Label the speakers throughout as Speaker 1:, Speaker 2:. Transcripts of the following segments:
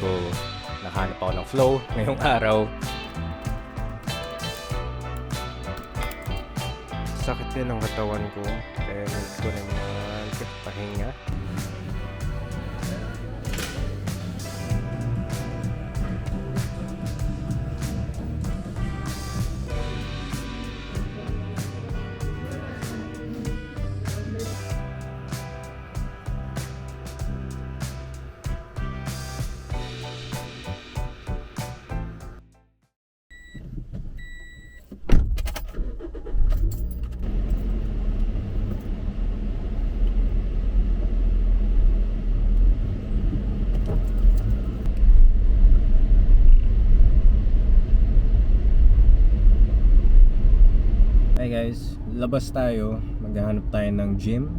Speaker 1: ko nakahanap ako ng flow ngayong araw. Sakit din ang katawan ko, kaya need ko naman pahinga. Hi guys, labas tayo, maghahanap tayo ng gym.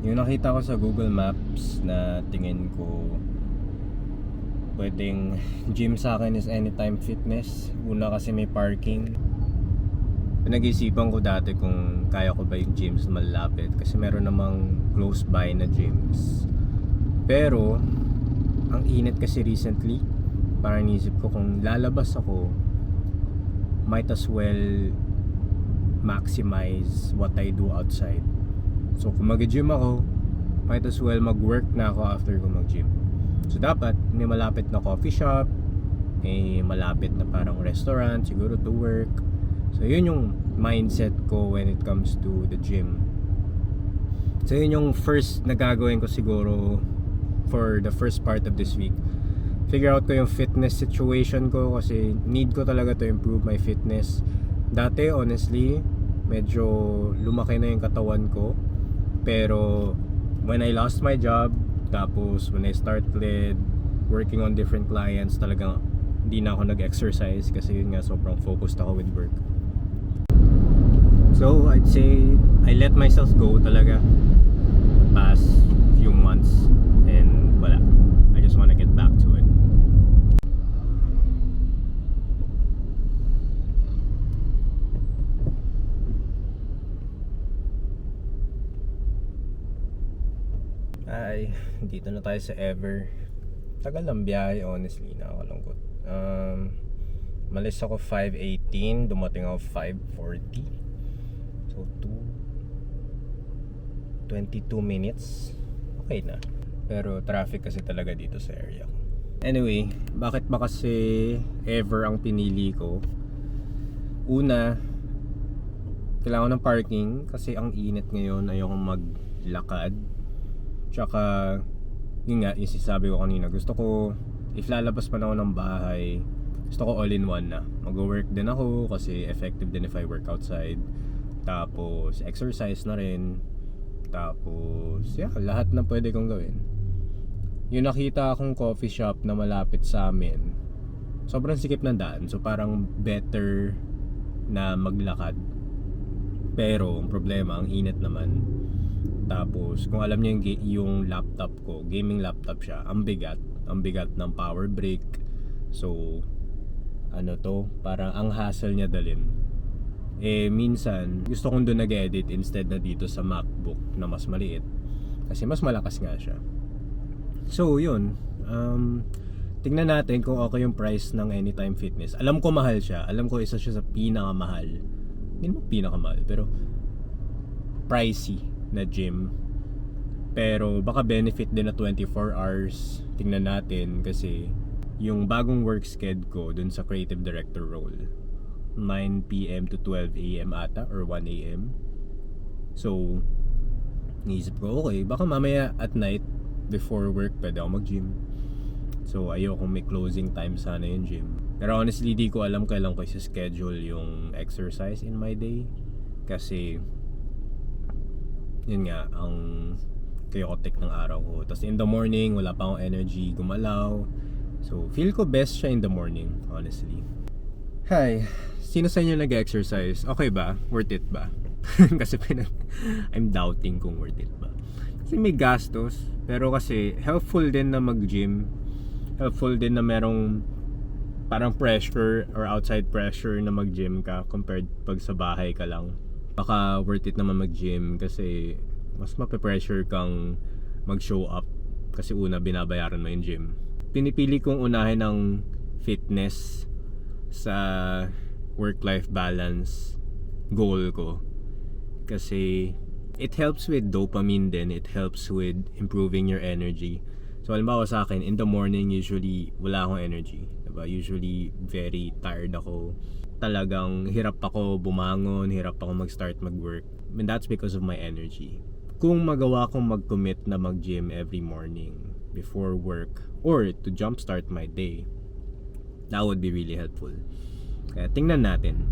Speaker 1: Yung nakita ko sa Google Maps na tingin ko pwedeng gym sa akin is Anytime Fitness. Una kasi may parking. Pinag-isipan ko dati kung kaya ko ba yung gyms na malapit kasi meron namang close by na gyms. Pero ang init kasi recently, parang inisip ko kung lalabas ako, might as well maximize what I do outside. So kung mag-gym ako, might as well mag-work na ako after ko mag-gym. So dapat may malapit na coffee shop, may malapit na parang restaurant siguro to work. So yun yung mindset ko when it comes to the gym. So yun yung first na gagawin ko siguro for the first part of this week. Figure out ko yung fitness situation ko kasi need ko talaga to improve my fitness. Dati honestly, medyo lumaki na yung katawan ko. Pero when I lost my job, tapos when I started working on different clients, talagang hindi na ako nag-exercise kasi yun nga sobrang focused ako with work. So I'd say I let myself go talaga the past few months and wala. I just wanna get back to it. Ay, dito na tayo sa Ever. Tagal lang biyahe, honestly, nakakalungkot. Malis ako 5:18, dumating ako 5:40. So 22 minutes. Okay na. Pero traffic kasi talaga dito sa area ko. Anyway, bakit ba kasi Ever ang pinili ko? Una, kailangan ng parking kasi ang init ngayon, ayokong maglakad. Tsaka, yun nga, yung sinasabi ko kanina, gusto ko, if lalabas pa na ako ng bahay, gusto ko all-in-one na. Mag-work din ako kasi effective din if I work outside. Tapos, exercise na rin. Tapos, yeah, lahat na pwede kong gawin. Yung nakita akong coffee shop na malapit sa amin, sobrang sikip ng daan. So, parang better na maglakad. Pero, ang problema, ang init naman. Tapos, kung alam niyo yung laptop ko, gaming laptop siya, ang bigat ng power brick. So, ano to, parang ang hassle niya dalhin. Minsan, gusto kong doon nag-edit instead na dito sa MacBook na mas maliit. Kasi mas malakas nga siya. So, yun. Tingnan natin kung okay yung price ng Anytime Fitness. Alam ko mahal siya. Alam ko isa siya sa pinakamahal. Hindi mo pinakamahal, pero pricey na gym. Pero baka benefit din na 24 hours. Tingnan natin kasi yung bagong work schedule ko dun sa creative director role, 9 PM to 12 AM ata or 1 AM. So naisip ko, okay, baka mamaya at night before work pwede ako mag-gym. So ayokong may closing time sana yung gym. Pero honestly di ko alam kailan ko i-schedule yung exercise in my day. Kasi yun nga, ang chaotic ng araw ko. Tapos in the morning, wala pa akong energy gumalaw. So, feel ko best siya in the morning, honestly. Hi, sino sa inyo nag-exercise? Okay ba? Worth it ba? Kasi I'm doubting kung worth it ba. Kasi may gastos, pero kasi helpful din na mag-gym. Helpful din na merong parang pressure or outside pressure na mag-gym ka compared pag sa bahay ka lang. Baka worth it naman mag-gym kasi mas mape-pressure kang mag-show up kasi una binabayaran mo yung gym. pinipili kong unahin ng fitness sa work-life balance goal ko. Kasi it helps with dopamine din. It helps with improving your energy. So, halimbawa sa akin, in the morning, usually, wala akong energy. Diba? Usually, very tired ako. Talagang hirap ako bumangon, hirap ako mag-start mag-work. And that's because of my energy. Kung magawa kong mag-commit na mag-gym every morning before work or to jumpstart my day, that would be really helpful. Kaya tingnan natin.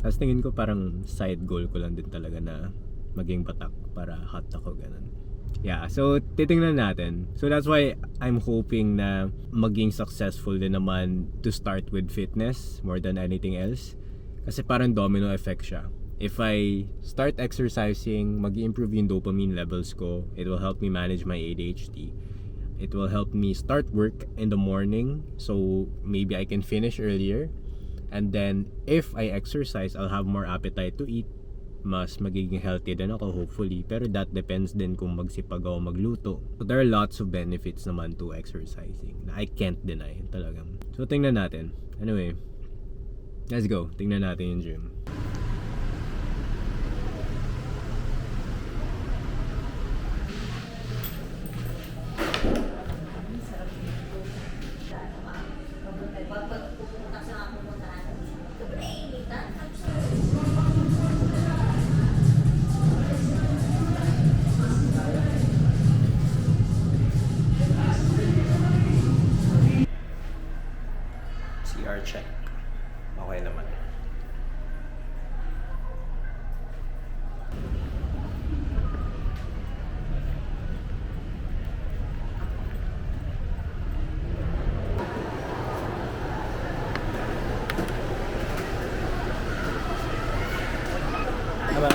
Speaker 1: Tapos tingin ko parang side goal ko lang din talaga na maging batak para hot ako, ganun. Yeah, so titingnan natin. So that's why I'm hoping na maging successful din naman to start with fitness more than anything else. Kasi parang domino effect siya. If I start exercising, mag-improve yung dopamine levels ko. It will help me manage my ADHD. It will help me start work in the morning, so maybe I can finish earlier. And then, if I exercise, I'll have more appetite to eat. Mas magiging healthy din ako, hopefully. Pero that depends din kung magsipag ako magluto. So, there are lots of benefits naman to exercising na I can't deny talagang. So, tingnan natin. Anyway, let's go. Tingnan natin yung gym. CR check. Okay naman. Tama.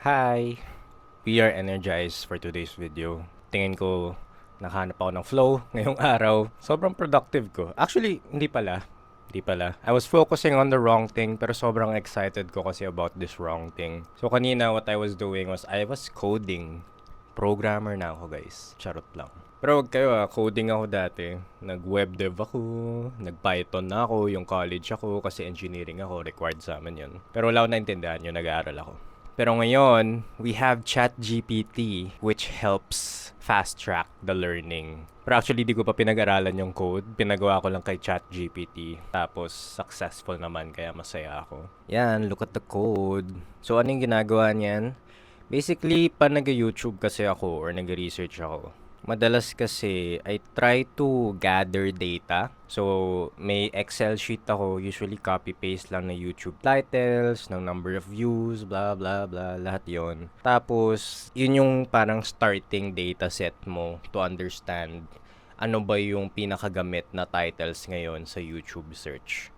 Speaker 1: Hi! We are energized for today's video. Tingin ko nakahanap ako ng flow ngayong araw. Sobrang productive ko. Actually, hindi pala. I was focusing on the wrong thing pero sobrang excited ko kasi about this wrong thing. So kanina what I was doing was I was coding. Programmer na ako, guys. Charot lang. Pero wag kayo, coding ako dati. Nag-web dev ako, nag-Python na ako, yung college ako kasi engineering ako, required sa amin yun. Pero wala ko naintindihan yun, nag-aaral ako. Pero ngayon, we have ChatGPT which helps fast-track the learning. Pero actually, di ko pa pinag-aralan yung code. Pinagawa ko lang kay ChatGPT. Tapos, successful naman, kaya masaya ako. Yan, look at the code. So, anong ginagawa niyan? Basically, pa nag-YouTube kasi ako or nag-research ako, Madalas kasi I try to gather data. So, may Excel sheet ako, usually copy-paste lang na YouTube titles, ng number of views, blah blah blah, lahat yon. Tapos, yun yung parang starting data set mo to understand ano ba yung pinakagamit na titles ngayon sa YouTube search.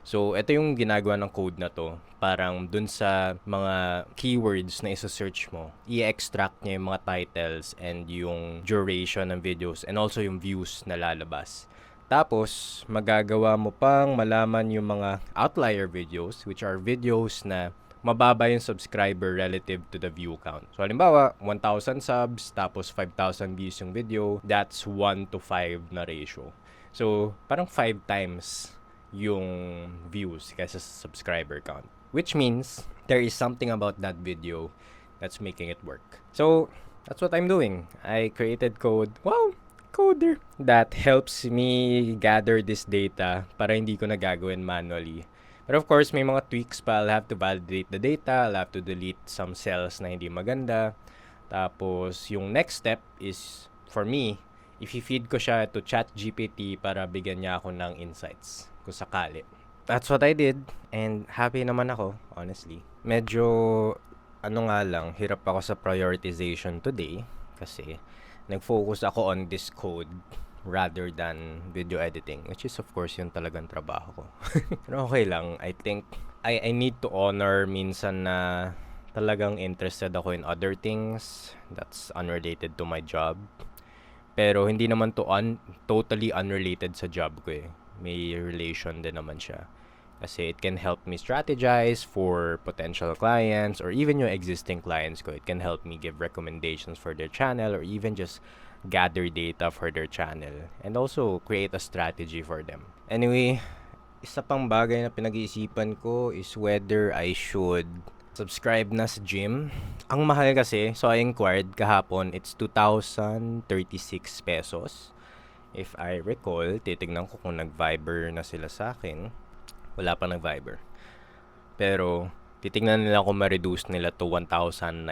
Speaker 1: So, ito yung ginagawa ng code na to. Parang dun sa mga keywords na isa-search mo, i-extract niya yung mga titles and yung duration ng videos and also yung views na lalabas. Tapos, magagawa mo pang malaman yung mga outlier videos, which are videos na mababa yung subscriber relative to the view count. So, halimbawa, 1,000 subs, tapos 5,000 views yung video, that's 1 to 5 na ratio. So, parang 5 times yung views kaysa sa subscriber count. Which means, there is something about that video that's making it work. So, that's what I'm doing. I created code. Wow! Coder! That helps me gather this data para hindi ko na gagawin manually. But of course, may mga tweaks pa. I'll have to validate the data. I'll have to delete some cells na hindi maganda. Tapos, yung next step is, for me, if i-feed ko siya to ChatGPT para bigyan niya ako ng insights kung sakali. That's what I did and happy naman ako, honestly. Medyo, hirap ako sa prioritization today kasi nag-focus ako on this code rather than video editing, which is of course yung talagang trabaho ko. Pero okay lang. I think I need to honor minsan na talagang interested ako in other things that's unrelated to my job. Pero hindi naman to totally unrelated sa job ko eh. May relation din naman siya. Kasi it can help me strategize for potential clients or even yung existing clients ko. It can help me give recommendations for their channel or even just gather data for their channel and also create a strategy for them. Anyway, isa pang bagay na pinag-iisipan ko is whether I should subscribe na sa gym. Ang mahal kasi, so I inquired kahapon, it's 2,036 pesos. If I recall, titignan ko kung nag-Viber na sila sa akin. Wala pa nag-Viber. Pero, titignan nila kung ma-reduce nila to 1,900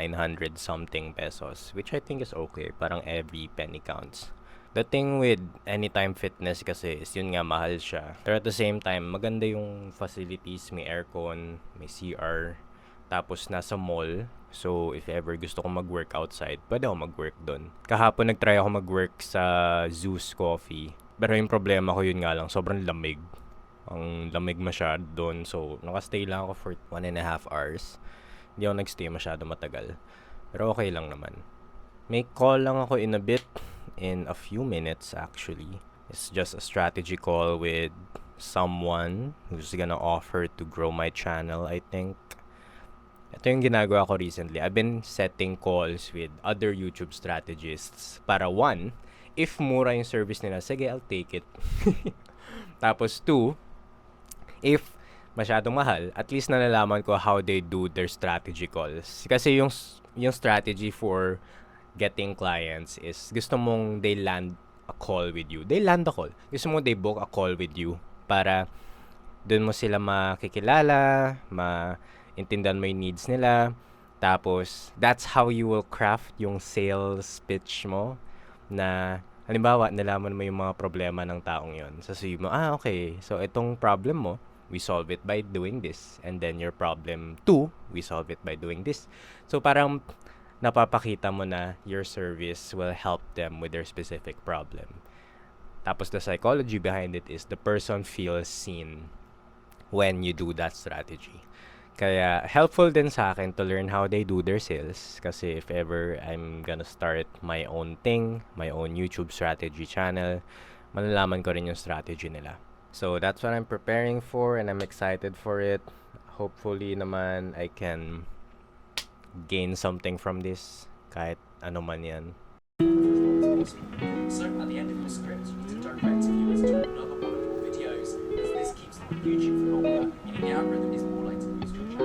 Speaker 1: something pesos, which I think is okay. Parang every penny counts. The thing with Anytime Fitness kasi is yun nga, mahal siya. Pero at the same time, maganda yung facilities. May aircon, may CR, tapos nasa mall. So, if ever gusto ko mag-work outside, pwede ako mag-work doon. Kahapon nag-try ako mag-work sa Zeus Coffee. Pero yung problema ko yun nga lang, sobrang lamig. Ang lamig masyado doon. So, nakastay lang ako for 1.5 hours. Hindi ako nagstay masyado matagal. Pero okay lang naman. May call lang ako in a bit. In a few minutes actually. It's just a strategy call with someone who's gonna offer to grow my channel, I think. Ito yung ginagawa ko recently. I've been setting calls with other YouTube strategists para one, if mura yung service nila, sige, I'll take it. Tapos two, if masyadong mahal, at least nalalaman ko how they do their strategy calls. Kasi yung strategy for getting clients is gusto mong they land a call with you. They land a call. Gusto mong they book a call with you para dun mo sila makikilala, intindihan mo yung needs nila. Tapos, that's how you will craft yung sales pitch mo na, halimbawa, nalaman mo yung mga problema ng taong yon. Sasabihin mo, okay, so itong problem mo, we solve it by doing this. And then your problem 2, we solve it by doing this. So, parang napapakita mo na your service will help them with their specific problem. Tapos, the psychology behind it is the person feels seen when you do that strategy. Kaya helpful din sa akin to learn how they do their sales. Kasi if ever I'm gonna start my own thing, my own YouTube strategy channel, malalaman ko rin yung strategy nila. So that's what I'm preparing for and I'm excited for it. Hopefully naman I can gain something from this, kahit ano man yan.
Speaker 2: So at the end of your script, you need to direct viewers to another one of your videos, as this keeps them on YouTube for longer, meaning the algorithm is more likely to use your channel.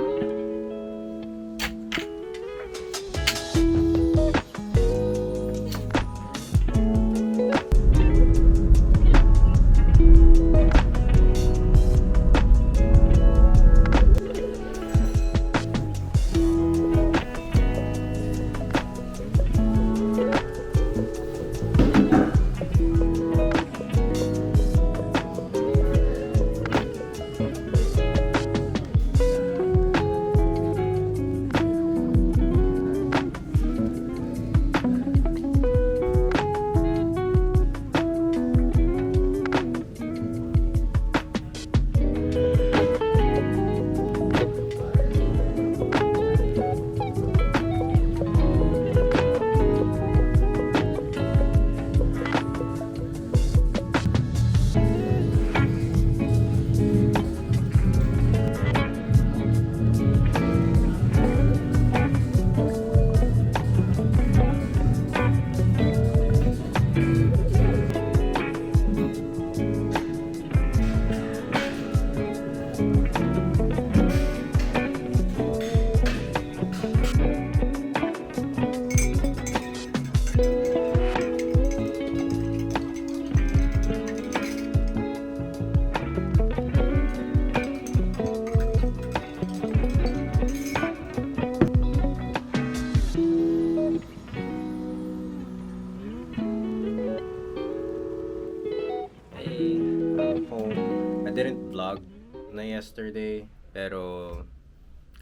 Speaker 1: didn't vlog na yesterday, pero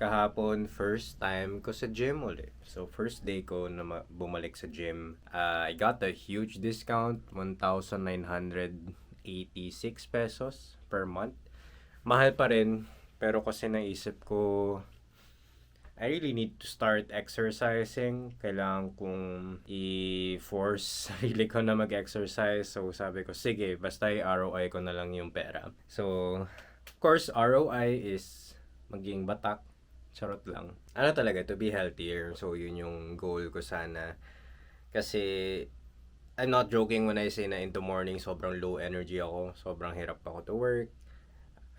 Speaker 1: kahapon, first time ko sa gym ulit. So, first day ko na bumalik sa gym. I got a huge discount, 1,986 pesos per month. Mahal pa rin, pero kasi naisip ko, I really need to start exercising. Kailangan kong i-force sarili ko na mag-exercise. So, sabi ko, sige, basta i-ROI ko na lang yung pera. So, of course, ROI is maging batak. Charot lang. Ano talaga, to be healthier. So, yun yung goal ko sana. Kasi, I'm not joking when I say na into morning, sobrang low energy ako. Sobrang hirap ako to work.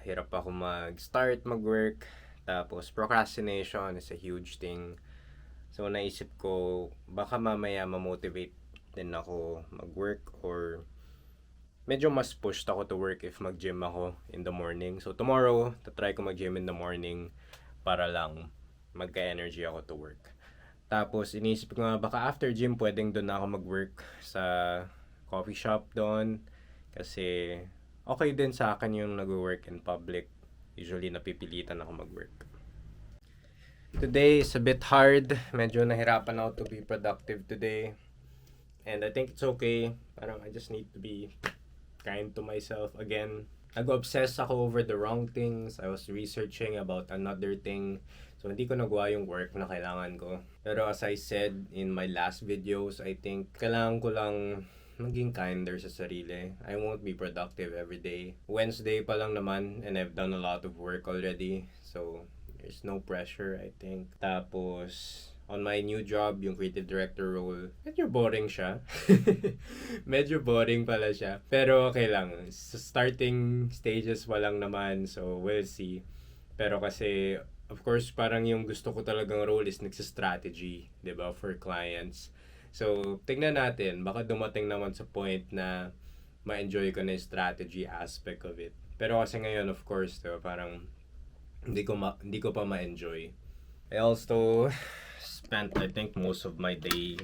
Speaker 1: Hirap ako mag-start mag-work. Tapos, procrastination is a huge thing. So, naisip ko, baka mamaya ma-motivate din ako mag-work or medyo mas pushed ako to work if mag-gym ako in the morning. So, tomorrow, tatry ko mag-gym in the morning para lang magka-energy ako to work. Tapos, inisip ko nga, baka after gym, pwedeng doon ako mag-work sa coffee shop doon. Kasi, okay din sa akin yung nag-work in public. Usually, napipilitan ako mag-work. Today is a bit hard. Medyo nahirapan ako to be productive today. And I think it's okay. Parang I just need to be kind to myself again. Nag-obsess ako over the wrong things. I was researching about another thing. So, hindi ko nagawa yung work na kailangan ko. Pero as I said in my last videos, I think kailangan ko lang maging kinder sa sarili. I won't be productive every day. Wednesday pa lang naman and I've done a lot of work already. So, there's no pressure, I think. Tapos, on my new job, yung creative director role, medyo boring siya. Medyo boring pala siya. Pero okay lang. Sa starting stages pa lang naman, so we'll see. Pero kasi, of course, parang yung gusto ko talagang role is nagsa-strategy, 'di ba, for clients. So, tingnan natin. Baka dumating naman sa point na ma-enjoy ko na yung strategy aspect of it. Pero kasi ngayon, of course, diba, parang hindi ko pa ma-enjoy. I also spent, I think, most of my day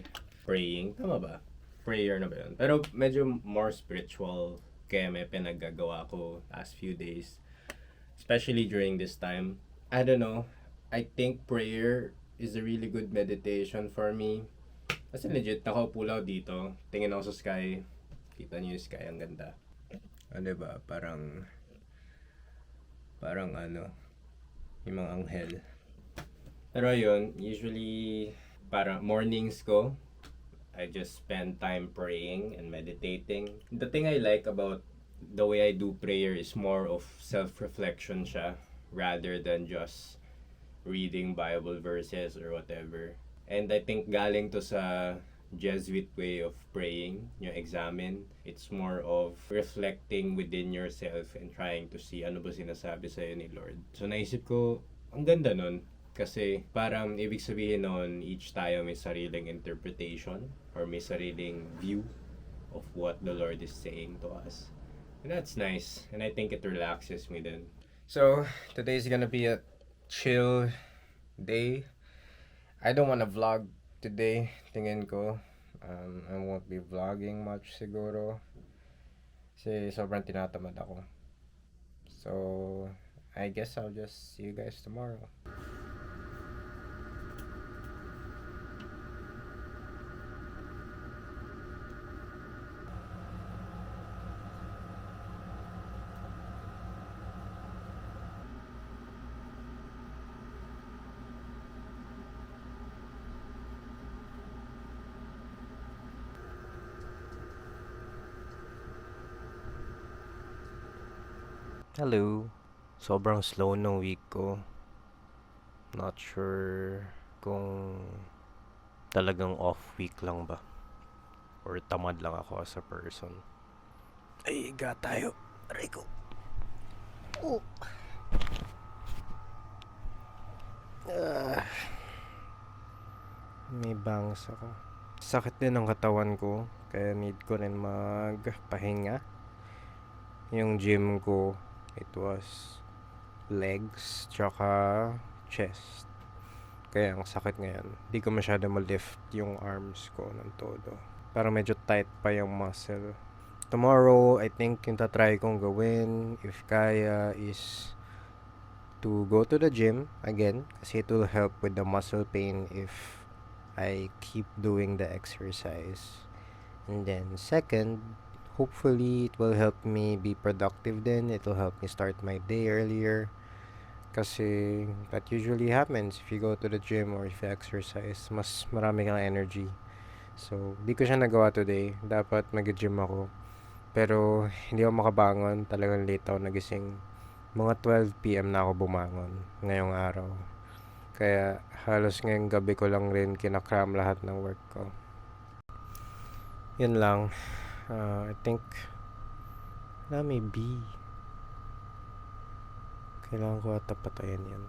Speaker 1: praying. Tama ba? Prayer na ba yun? Pero medyo more spiritual kaya may pinaggagawa ko last few days. Especially during this time. I don't know. I think prayer is a really good meditation for me. Kasi legit, nakaupo lang dito. Tingin ako sa sky. Kita niyo yung sky, ang ganda. Ano ba? Parang ano, yung mga anghel. Pero ayun, usually, para mornings ko, I just spend time praying and meditating. The thing I like about the way I do prayer is more of self-reflection siya, rather than just reading Bible verses or whatever. And I think galing to sa Jesuit way of praying, yung examine. It's more of reflecting within yourself and trying to see ano ba sinasabi sa'yo ni Lord. So naisip ko, ang ganda nun. Kasi parang ibig sabihin nun, each tayo may sariling interpretation or may sariling view of what the Lord is saying to us. And that's nice. And I think it relaxes me then. So, today's gonna be a chill day. I don't wanna vlog today, tingin ko. I won't be vlogging much siguro. Kasi sobrang tinatamad ako. So, I guess I'll just see you guys tomorrow. Hello. Sobrang slow ng week ko. Not sure kung talagang off week lang ba. Or tamad lang ako as a person. Ay, higa tayo. Aray ko. Oh. May bangs ako. Sakit din ang katawan ko. Kaya need ko rin magpahinga. Yung gym ko, it was legs tsaka chest. Kaya ang sakit ngayon. Di ko masyado ma-lift yung arms ko ng todo. Parang medyo tight pa yung muscle. Tomorrow, I think yung tatry kong gawin, if kaya, is to go to the gym again kasi it will help with the muscle pain if I keep doing the exercise. And then second, hopefully it will help me be productive then. It will help me start my day earlier. Kasi that usually happens if you go to the gym or if you exercise. Mas marami kang energy. So, di ko siya nagawa today. Dapat mag-gym ako. Pero, hindi ako makabangon. Talagang late ako nagising. Mga 12 p.m. na ako bumangon ngayong araw. Kaya, halos ngayong gabi ko lang rin kinakram lahat ng work ko. Yun lang. I think, may B. Kailangan ko ata patayin yan.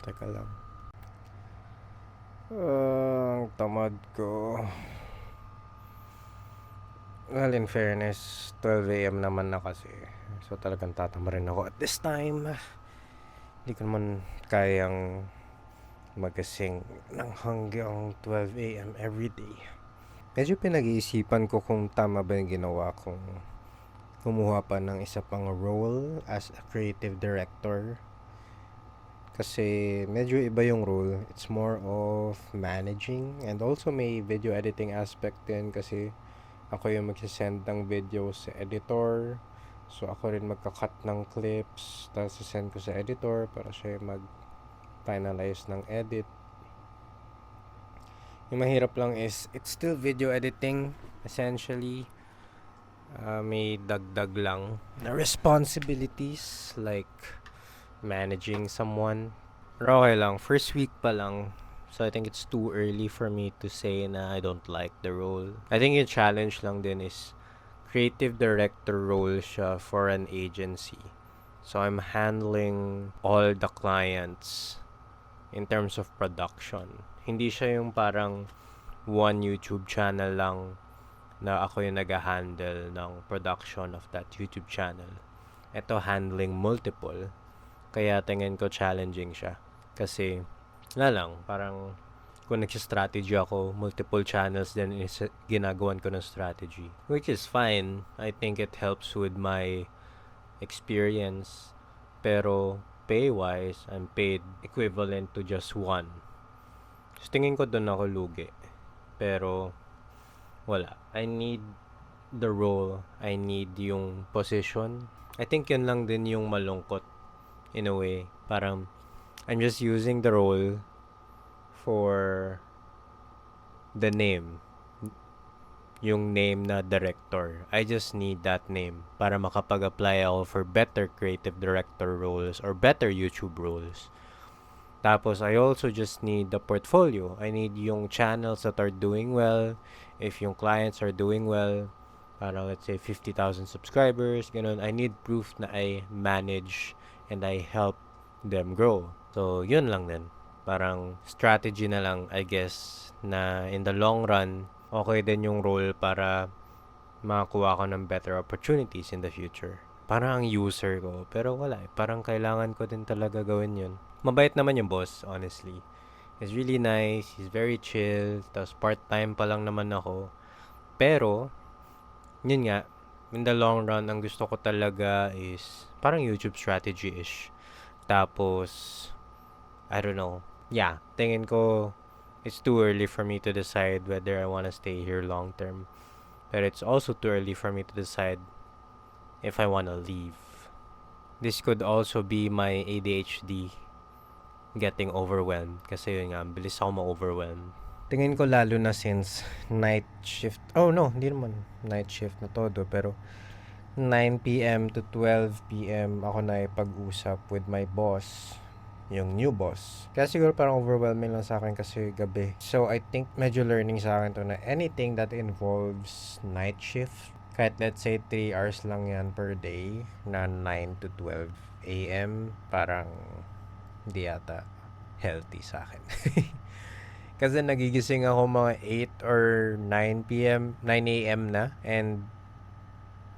Speaker 1: Teka lang. Ang tamad ko. Well, in fairness, 12 a.m. naman na kasi. So, talagang tatama rin ako at this time. Hindi ko naman kayang magasing ng hanggang 12 a.m. every day. Medyo pinag-iisipan ko kung tama ba yung ginawa kong kumuha pa ng isa pang role as a creative director. Kasi medyo iba yung role. It's more of managing and also may video editing aspect din kasi ako yung magsisend ng videos sa editor. So, ako rin magka-cut ng clips. Tapos, send ko sa editor para siya mag-finalize ng edit. Yung mahirap lang is, it's still video editing, essentially. May dagdag lang na responsibilities, like managing someone. Pero okay lang. First week pa lang. So, I think it's too early for me to say na I don't like the role. I think yung challenge lang din is creative director role siya for an agency. So, I'm handling all the clients in terms of production. Hindi siya yung parang one YouTube channel lang na ako yung nag-handle ng production of that YouTube channel. Ito, handling multiple. Kaya tingin ko challenging siya. Kasi, parang kung nagsistrategy ako, multiple channels din is ginagawan ko ng strategy. Which is fine. I think it helps with my experience. Pero, pay-wise, I'm paid equivalent to just one. So, tingin ko doon ako lugi. Pero, wala. I need the role. I need yung position. I think yun lang din yung malungkot in a way. Parang, I'm just using the role for the name. Yung name na director. I just need that name para makapag-apply ako for better creative director roles or better YouTube roles. Tapos, I also just need the portfolio. I need yung channels that are doing well. If yung clients are doing well, parang let's say 50,000 subscribers, ganun. I need proof na I manage and I help them grow. So, yun lang din. Parang strategy na lang, I guess, na in the long run, okay din yung role para makakuha ko ng better opportunities in the future. Parang ang user ko, pero wala eh. Parang kailangan ko din talaga gawin yun. Mabait naman yung boss, honestly. He's really nice, he's very chill, tapos part-time pa lang naman ako. Pero, yun nga, in the long run, ang gusto ko talaga is parang YouTube strategy-ish. Tapos, I don't know. Yeah, tingin ko it's too early for me to decide whether I want to stay here long term. But it's also too early for me to decide if I want to leave. This could also be my ADHD getting overwhelmed. Kasi yun nga, bilis ako ma-overwhelm. Tingin ko lalo na since night shift. Oh no, hindi naman night shift na todo. Pero 9 p.m. to 12 p.m. ako na ipag-usap with my boss. Yung new boss. Kaya siguro parang overwhelming lang sa akin kasi gabi. So, I think medyo learning sa akin to na anything that involves night shift, kahit let's say 3 hours lang yan per day, na 9 to 12 a.m., parang hindi yata healthy sa akin. Kasi nagigising ako mga 8 or 9 p.m., 9 a.m. na, and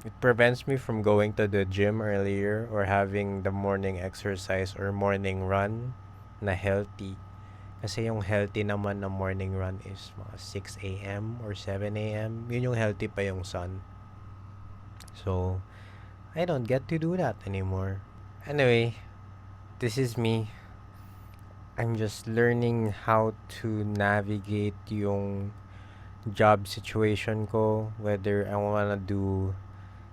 Speaker 1: it prevents me from going to the gym earlier or having the morning exercise or morning run na healthy. Kasi yung healthy naman na morning run is mga 6 a.m. or 7 a.m. Yun yung healthy pa yung sun. So, I don't get to do that anymore. Anyway, this is me. I'm just learning how to navigate yung job situation ko, whether I wanna do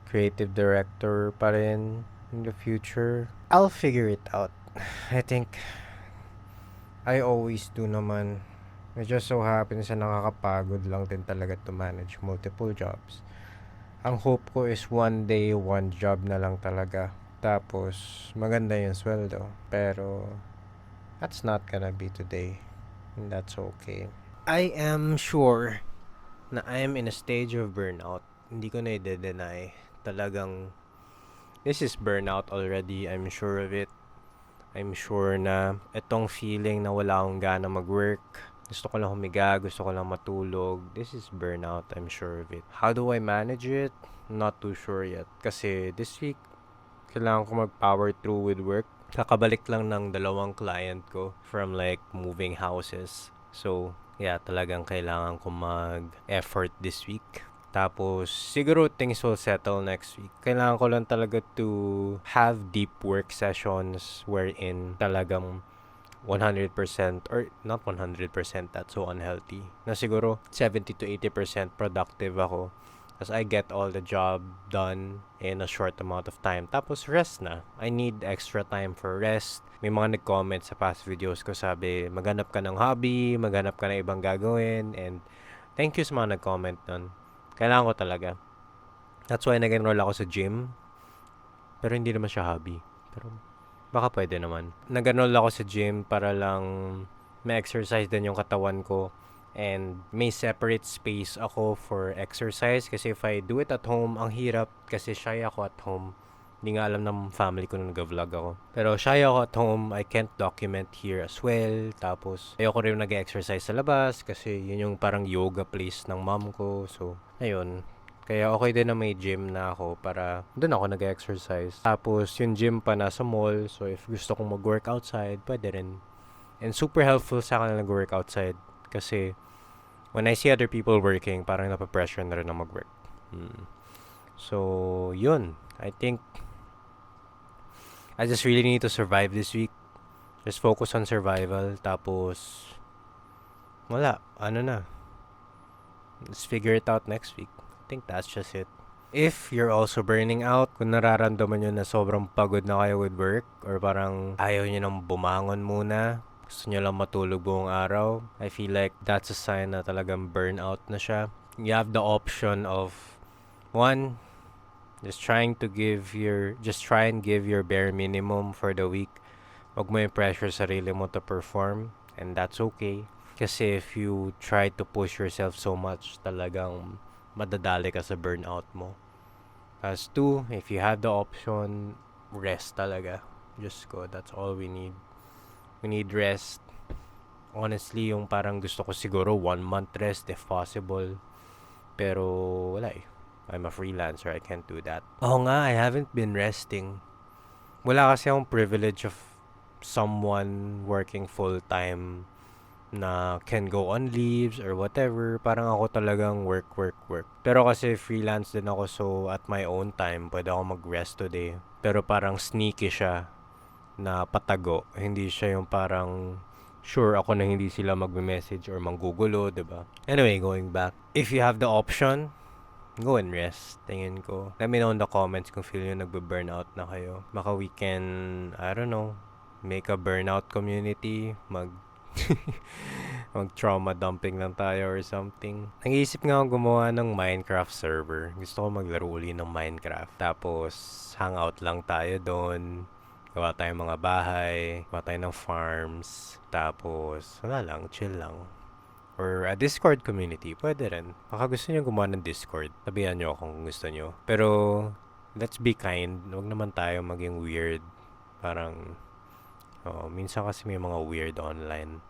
Speaker 1: creative director pa rin in the future. I'll figure it out. I think I always do naman. It just so happens na nakakapagod lang din talaga to manage multiple jobs. Ang hope ko is one day, one job na lang talaga. Tapos, maganda yung sweldo. Pero, that's not gonna be today. And that's okay. I am sure na I am in a stage of burnout. Hindi ko na i-deny. Talagang, this is burnout already. I'm sure of it. I'm sure na itong feeling na wala akong gana mag-work, gusto ko lang humiga, gusto ko lang matulog, this is burnout, I'm sure of it. How do I manage it? Not too sure yet. Kasi this week, kailangan ko mag-power through with work. Kakabalik lang ng 2 client ko from like moving houses. So, yeah, talagang kailangan ko mag-effort this week. Tapos, siguro things will settle next week. Kailangan ko lang talaga to have deep work sessions wherein talagang 100% or not 100%, that's so unhealthy. Na siguro 70 to 80% productive ako. As I get all the job done in a short amount of time. Tapos rest na. I need extra time for rest. May mga nag-comment sa past videos ko, sabi, maghanap ka ng hobby, maghanap ka ng ibang gagawin, and thank you sa mga nag-comment nun. Kailangan ko talaga. That's why nag-enroll ako sa gym. Pero hindi naman siya hobby. Pero baka pwede naman. Nag-enroll ako sa gym para lang may exercise din yung katawan ko. And may separate space ako for exercise. Kasi if I do it at home, ang hirap. Kasi shy ako at home. Hindi nga alam ng family ko nung nag-vlog ako. Pero shy ako at home. I can't document here as well. Tapos, ayoko rin nag-exercise sa labas. Kasi yun yung parang yoga place ng mom ko. So, ayun. Kaya okay din na may gym na ako para doon ako nag-exercise. Tapos, yung gym pa nasa mall. So, if gusto kong mag-work outside, pwede rin. And super helpful sa akin na nag-work outside. Kasi, when I see other people working, parang napapressure na rin na mag-work. So, yun. I think I just really need to survive this week. Just focus on survival. Tapos, wala. Ano na. Let's figure it out next week. I think that's just it. If you're also burning out, kung nararamdaman nyo na sobrang pagod na kayo with work, or parang ayaw nyo nang bumangon muna, gusto nyo lang matulog buong araw, I feel like that's a sign na talagang burnout na siya. You have the option of, one, just try and give your bare minimum for the week. Huwag mo yung pressure sarili mo to perform, and that's okay. Kasi if you try to push yourself so much, talagang madadali ka sa burnout mo. As 2, if you have the option, rest talaga. Just go. That's all we need. We need rest. Honestly, yung parang gusto ko siguro 1 month rest if possible. Pero wala eh. I'm a freelancer. I can't do that. Oo nga, I haven't been resting. Wala kasi akong privilege of someone working full-time na can go on leaves or whatever. Parang ako talagang work. Pero kasi freelance din ako, so at my own time, pwede ako mag-rest today. Pero parang sneaky siya na patago. Hindi siya yung parang sure ako na hindi sila magme-message or manggugulo, diba? Anyway, going back. If you have the option, go and rest, tingin ko. Let me know in the comments kung feel nyo nagbe-burnout na kayo. Baka we can, I don't know, make a burnout community, mag-trauma dumping lang tayo or something. Nag-iisip nga ako gumawa ng Minecraft server. Gusto ko maglaro uli ng Minecraft. Tapos, hangout lang tayo doon. Gawa tayong mga bahay. Gawa tayo ng farms. Tapos, wala lang, chill lang. Or a Discord community, pwede rin. Baka gusto nyo gumawa ng Discord, sabihan nyo kung gusto nyo. Pero, let's be kind. Huwag naman tayo maging weird. Parang, minsan kasi may mga weird online.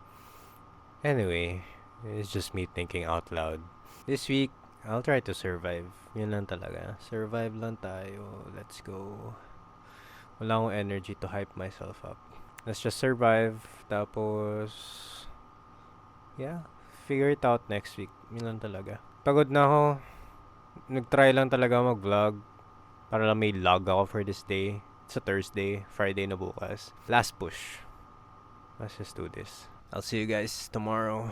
Speaker 1: Anyway, it's just me thinking out loud. This week, I'll try to survive. Yun lang talaga. Survive lang tayo. Let's go. Wala akong energy to hype myself up. Let's just survive. Tapos, yeah, figure it out next week. Yun lang talaga. Pagod na ako. Nag-try lang talaga mag-vlog. Para lang may log ako for this day. It's a Thursday, Friday na bukas. Last push. Let's just do this. I'll see you guys tomorrow.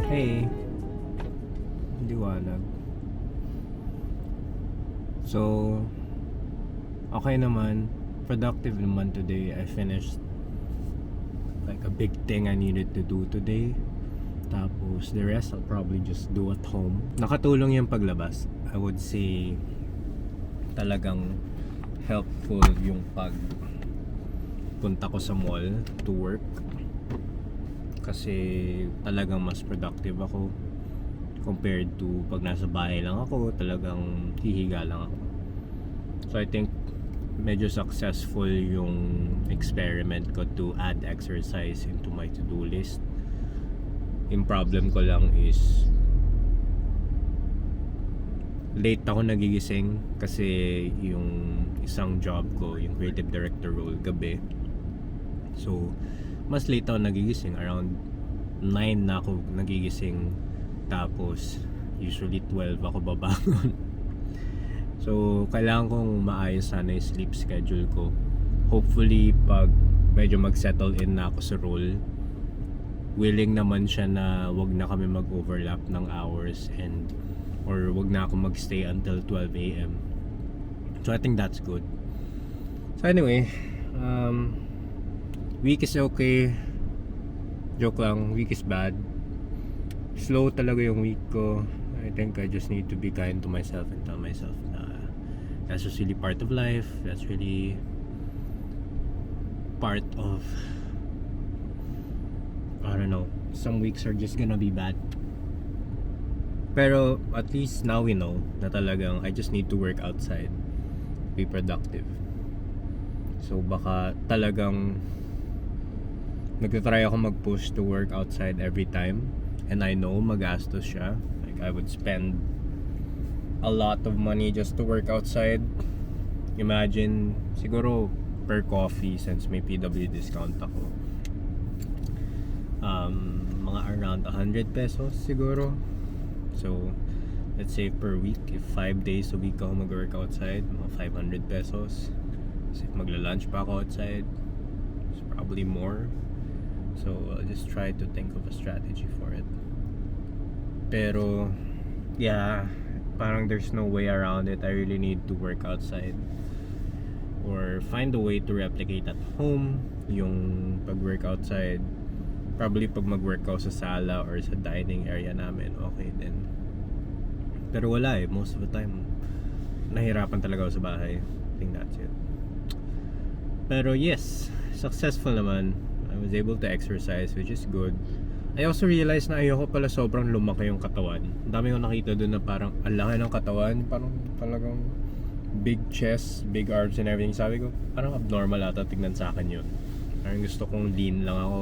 Speaker 1: Hey, liwanag. So, okay naman. Productive naman today. I finished like a big thing I needed to do today. Tapos, the rest I'll probably just do at home. Nakatulong yung paglabas. I would say, talagang helpful yung punta ko sa mall to work. Kasi talagang mas productive ako compared to pag nasa bahay lang ako, talagang hihiga lang ako. So I think medyo successful yung experiment ko to add exercise into my to-do list. Yung problem ko lang is late ako nagigising kasi yung isang job ko, yung creative director role, gabi. So mas late ako nagigising, around 9 na ako nagigising, tapos usually 12 ako babangon. So kailangan kong maayos sana yung sleep schedule ko. Hopefully pag medyo mag-settle in na ako sa role, willing naman siya na wag na kami mag-overlap ng hours or wag na ako mag-stay until 12 AM. So I think that's good. So anyway, week is okay. Joke lang, week is bad. Slow talaga yung week ko. I think I just need to be kind to myself and tell myself na that's just really part of life. That's really part of, I don't know, some weeks are just gonna be bad. Pero at least now we know na talagang I just need to work outside, be productive. So baka talagang nagtatry ako mag-push to work outside every time, and I know magastos siya. Like I would spend a lot of money just to work outside. Imagine siguro per coffee, since may PW discount ako, mga around 100 pesos siguro. So let's say per week, if 5 days a week ako mag-work outside, mga 500 pesos. So if magla-lunch pa ako outside, it's probably more. So I'll just try to think of a strategy for it. Pero yeah, parang there's no way around it. I really need to work outside or find a way to replicate at home yung pag-work outside. Probably pag mag-work ako sa sala or sa dining area namin, okay din. Pero wala eh, most of the time nahirapan talaga ako sa bahay. I think that's it. Pero yes, successful naman. I was able to exercise, which is good. I also realized na ayoko pala sobrang lumaki yung katawan. Ang dami ko nakita doon na parang ang laki ng katawan, parang talagang big chest, big arms and everything. Sabi ko, parang abnormal ata tignan sa akin yun. Parang gusto kong lean lang ako.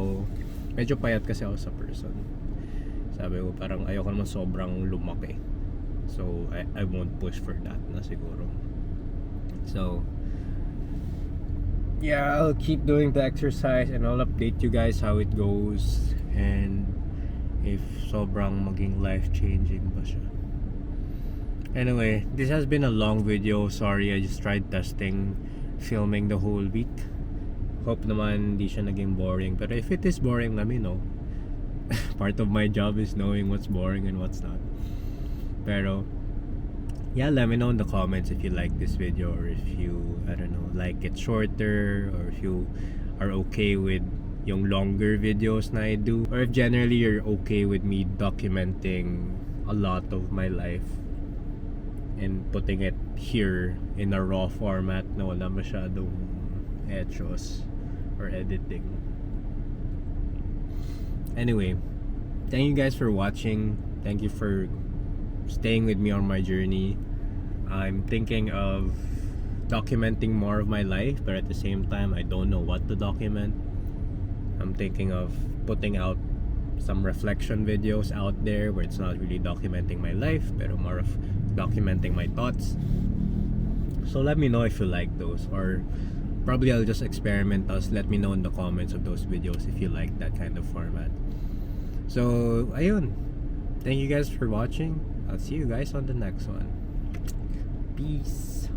Speaker 1: Medyo payat kasi ako sa person. Sabi ko, parang ayoko naman sobrang lumaki. So, I won't push for that na siguro. So, yeah, I'll keep doing the exercise and I'll update you guys how it goes and if sobrang maging life-changing ba siya. Anyway, this has been a long video. Sorry, I just tried testing filming the whole week. Hope naman hindi siya naging boring. Pero if it is boring, let me know. Part of my job is knowing what's boring and what's not. Pero yeah, let me know in the comments if you like this video or if you, I don't know, like it shorter or if you are okay with yung longer videos na I do or if generally you're okay with me documenting a lot of my life and putting it here in a raw format na wala masyadong etchos or editing. Anyway, thank you guys for watching. Thank you for staying with me on my journey. I'm thinking of documenting more of my life, but at the same time I don't know what to document. I'm thinking of putting out some reflection videos out there where it's not really documenting my life but more of documenting my thoughts. So let me know if you like those, or probably I'll just experiment us. Let me know in the comments of those videos if you like that kind of format. So ayun, thank you guys for watching. I'll see you guys on the next one. Peace.